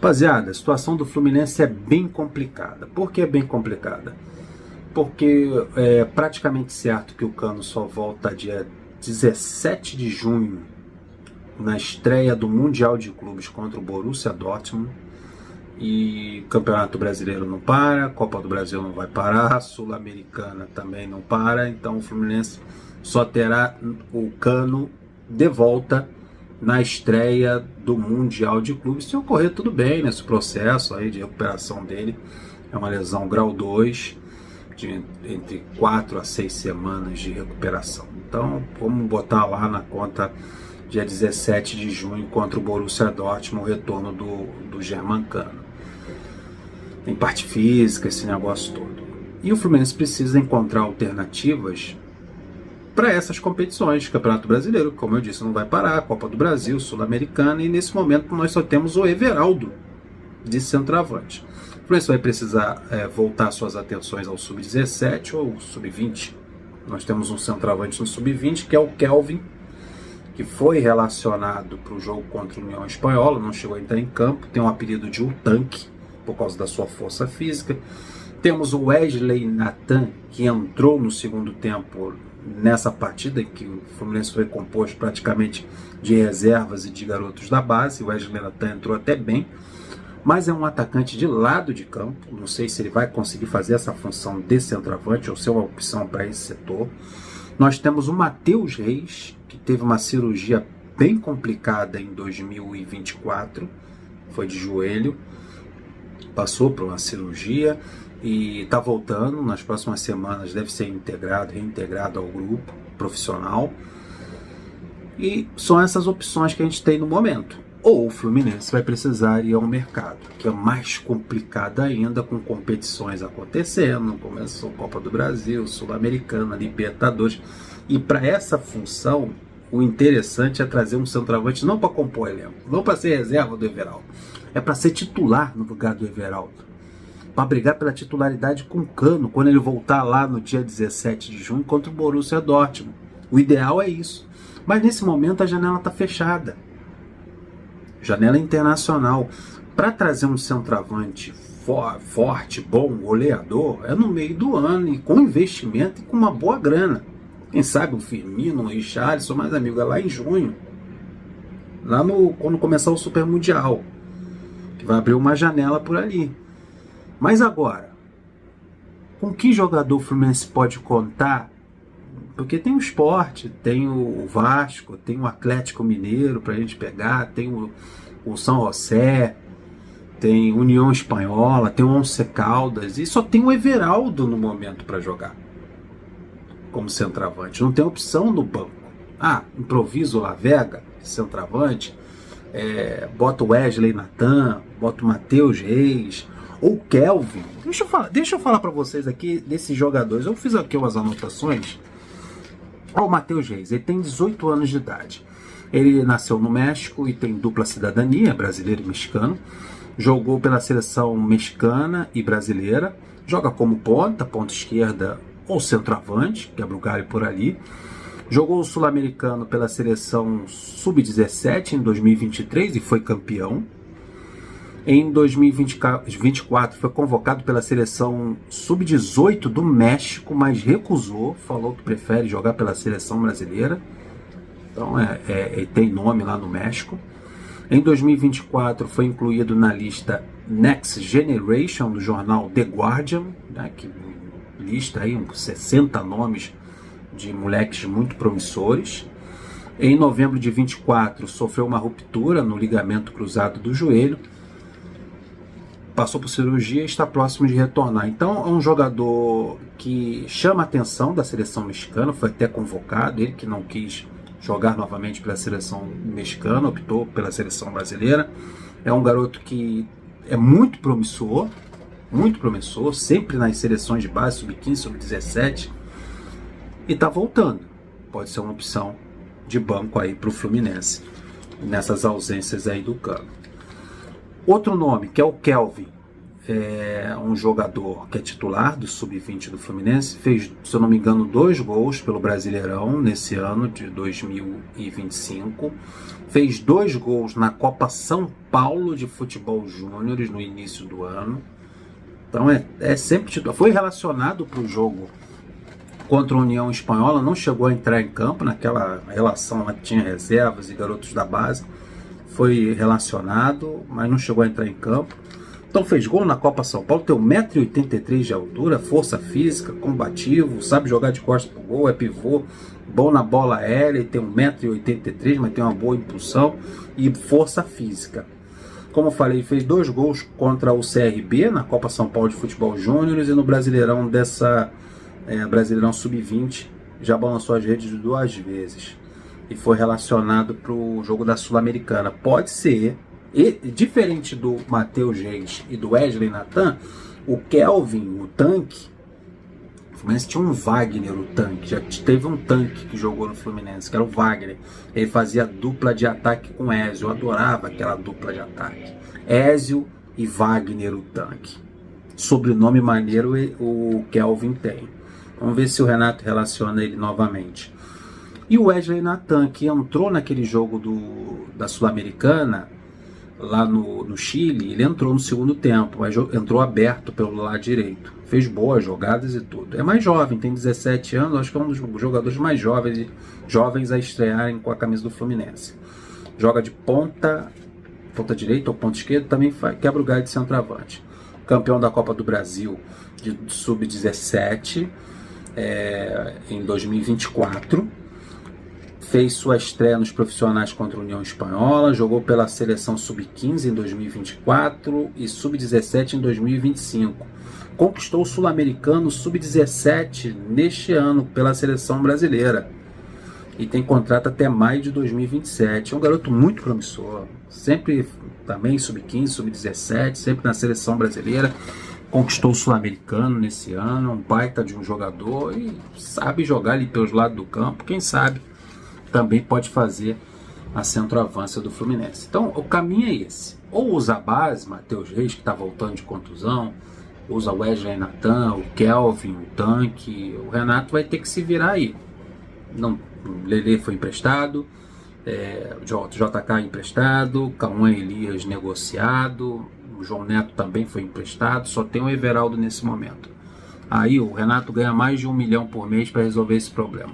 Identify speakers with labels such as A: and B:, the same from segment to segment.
A: Rapaziada, a situação do Fluminense é bem complicada. Por que é bem complicada? Porque é praticamente certo que o Cano só volta dia 17 de junho, na estreia do Mundial de Clubes contra o Borussia Dortmund. E Campeonato Brasileiro não para, Copa do Brasil não vai parar, Sul-Americana também não para. Então o Fluminense só terá o Cano de volta na estreia do Mundial de Clubes. Se ocorrer tudo bem nesse processo aí de recuperação dele, é uma lesão grau 2, de entre 4 a 6 semanas de recuperação. Então vamos botar lá na conta dia 17 de junho contra o Borussia Dortmund, o retorno do Germancano. Tem parte física, esse negócio todo. E o Fluminense precisa encontrar alternativas para essas competições. Campeonato Brasileiro, como eu disse, não vai parar, Copa do Brasil, Sul-Americana, e nesse momento nós só temos o Everaldo de centroavante. O Fluminense vai precisar voltar suas atenções ao Sub-17 ou Sub-20. Nós temos um centroavante no Sub-20, que é o Kelvin, que foi relacionado para o jogo contra a União Espanhola, não chegou a entrar em campo, tem um apelido de O Tanque, por causa da sua força física. Temos o Wesley Nathan, que entrou no segundo tempo nessa partida, que o Fluminense foi composto praticamente de reservas e de garotos da base. O Wesley Nathan entrou até bem, mas é um atacante de lado de campo. Não sei se ele vai conseguir fazer essa função de centroavante ou ser uma opção para esse setor. Nós temos o Matheus Reis, que teve uma cirurgia bem complicada em 2024, foi de joelho, passou por uma cirurgia e está voltando. Nas próximas semanas deve ser reintegrado ao grupo profissional. E são essas opções que a gente tem no momento. Ou o Fluminense vai precisar ir ao mercado, que é mais complicado ainda, com competições acontecendo. Começou a Copa do Brasil, Sul-Americana, Libertadores. E para essa função, o interessante é trazer um centroavante não para compor elenco, não para ser reserva do Everaldo, é para ser titular no lugar do Everaldo, para brigar pela titularidade com o Cano quando ele voltar lá no dia 17 de junho contra o Borussia Dortmund. O ideal é isso. Mas nesse momento a janela está fechada. Janela internacional. Para trazer um centroavante forte, bom, goleador, é no meio do ano e com investimento e com uma boa grana. Quem sabe um Firmino, um Richarlison, mais amigo, é lá em junho. Lá quando começar o Super Mundial, que vai abrir uma janela por ali. Mas agora, com que jogador o Fluminense pode contar? Porque tem o Sport, tem o Vasco, tem o Atlético Mineiro para a gente pegar, tem o São José, tem União Espanhola, tem o Once Caldas, e só tem o Everaldo no momento para jogar como centroavante. Não tem opção no banco. Improviso o Lavega, centroavante, bota o Wesley Nathan, bota o Matheus Reis, ou Kelvin. Deixa eu falar para vocês aqui desses jogadores. Eu fiz aqui umas anotações. O Matheus Reis, ele tem 18 anos de idade. Ele nasceu no México e tem dupla cidadania, brasileiro e mexicano. Jogou pela seleção mexicana e brasileira. Joga como ponta esquerda ou centroavante, quebra o galho por ali. Jogou o Sul-Americano pela seleção Sub-17 em 2023 e foi campeão. Em 2024 foi convocado pela seleção Sub-18 do México, mas recusou, falou que prefere jogar pela seleção brasileira. Então tem nome lá no México. Em 2024 foi incluído na lista Next Generation do jornal The Guardian, né, que lista aí uns 60 nomes de moleques muito promissores. Em novembro de 24 sofreu uma ruptura no ligamento cruzado do joelho, passou por cirurgia e está próximo de retornar. Então é um jogador que chama a atenção da seleção mexicana, foi até convocado, ele que não quis jogar novamente pela seleção mexicana, optou pela seleção brasileira. É um garoto que é muito promissor, sempre nas seleções de base, sub-15, sub-17, e está voltando. Pode ser uma opção de banco aí para o Fluminense, nessas ausências aí do Cano. Outro nome, que é o Kelvin, um jogador que é titular do Sub-20 do Fluminense, fez, se eu não me engano, 2 gols pelo Brasileirão nesse ano de 2025, fez 2 gols na Copa São Paulo de Futebol Júniores no início do ano. Então sempre titular. Foi relacionado para o jogo contra a União Espanhola, não chegou a entrar em campo naquela relação lá que tinha reservas e garotos da base. Foi relacionado, mas não chegou a entrar em campo. Então fez gol na Copa São Paulo, tem 1,83 m de altura, força física, combativo, sabe jogar de costas pro gol, é pivô, bom na bola aérea, tem 1,83 m, mas tem uma boa impulsão e força física. Como eu falei, fez 2 gols contra o CRB na Copa São Paulo de Futebol Júniores e no Brasileirão Brasileirão Sub-20, já balançou as redes 2 vezes. E foi relacionado para o jogo da Sul-Americana. Pode ser, diferente do Matheus Reis e do Wesley Natan, o Kelvin, o tanque, o Fluminense tinha um Wagner, o tanque, já teve um tanque que jogou no Fluminense, que era o Wagner. Ele fazia dupla de ataque com Ézio, eu adorava aquela dupla de ataque. Ézio e Wagner, o tanque. Sobrenome maneiro o Kelvin tem. Vamos ver se o Renato relaciona ele novamente. E o Wesley Natan, que entrou naquele jogo da Sul-Americana, lá no Chile, ele entrou no segundo tempo, mas entrou aberto pelo lado direito. Fez boas jogadas e tudo. É mais jovem, tem 17 anos, acho que é um dos jogadores mais jovens a estrearem com a camisa do Fluminense. Joga de ponta direita ou ponta esquerda, também quebra o galho de centroavante. Campeão da Copa do Brasil de Sub-17 em 2024. Fez sua estreia nos profissionais contra a União Espanhola, jogou pela seleção Sub-15 em 2024 e Sub-17 em 2025. Conquistou o Sul-Americano Sub-17 neste ano pela seleção brasileira e tem contrato até maio de 2027. É um garoto muito promissor, sempre também Sub-15, Sub-17, sempre na seleção brasileira. Conquistou o Sul-Americano nesse ano, um baita de um jogador e sabe jogar ali pelos lados do campo, quem sabe também pode fazer a centroavança do Fluminense. Então o caminho é esse, ou usa a base, Matheus Reis, que está voltando de contusão, usa o Wesley Natan, o Kelvin, o tanque, o Renato vai ter que se virar aí. Não, o Lelê foi emprestado, o JK emprestado, Cauã Elias negociado, o João Neto também foi emprestado, só tem o Everaldo nesse momento. Aí o Renato ganha mais de 1 milhão por mês para resolver esse problema.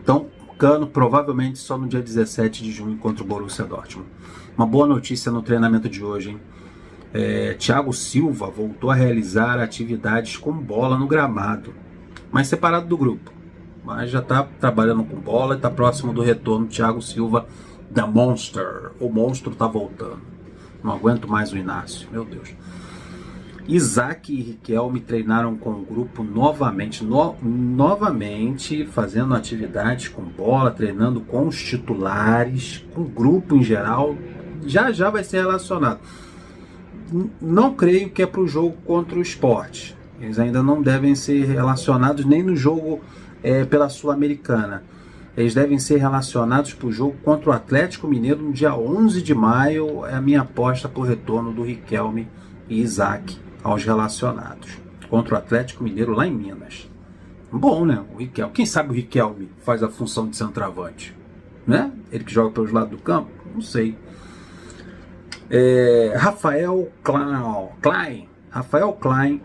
A: Então, Cano provavelmente só no dia 17 de junho contra o Borussia Dortmund. Uma boa notícia no treinamento de hoje, hein? Thiago Silva voltou a realizar atividades com bola no gramado, mas separado do grupo. Mas já está trabalhando com bola e está próximo do retorno. Thiago Silva da Monster. O monstro está voltando. Não aguento mais o Inácio, meu Deus. Isaac e Riquelme treinaram com o grupo novamente, novamente fazendo atividades com bola, treinando com os titulares, com o grupo em geral. Já vai ser relacionado. Não creio que é para o jogo contra o Sport. Eles ainda não devem ser relacionados nem no jogo pela Sul-Americana. Eles devem ser relacionados para o jogo contra o Atlético Mineiro no dia 11 de maio. É a minha aposta para o retorno do Riquelme e Isaac aos relacionados. Contra o Atlético Mineiro lá em Minas. Bom, né? O Riquelme. Quem sabe o Riquelme faz a função de centroavante? Né? Ele que joga pelos lados do campo? Não sei. Rafael Klein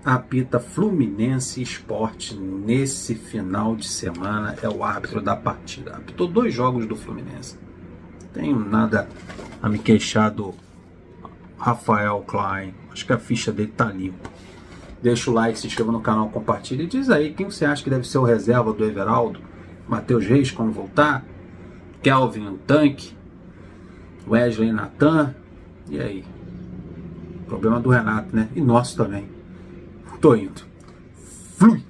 A: apita Fluminense Sport nesse final de semana, é o árbitro da partida. Apitou 2 jogos do Fluminense. Não tenho nada a me queixar do Rafael Klein. Acho que a ficha dele tá limpa. Deixa o like, se inscreva no canal, compartilha e diz aí quem você acha que deve ser o reserva do Everaldo. Matheus Reis quando voltar, Kelvin o tanque, Wesley Natan. E aí? Problema do Renato, né? E nosso também. Tô indo. Flui!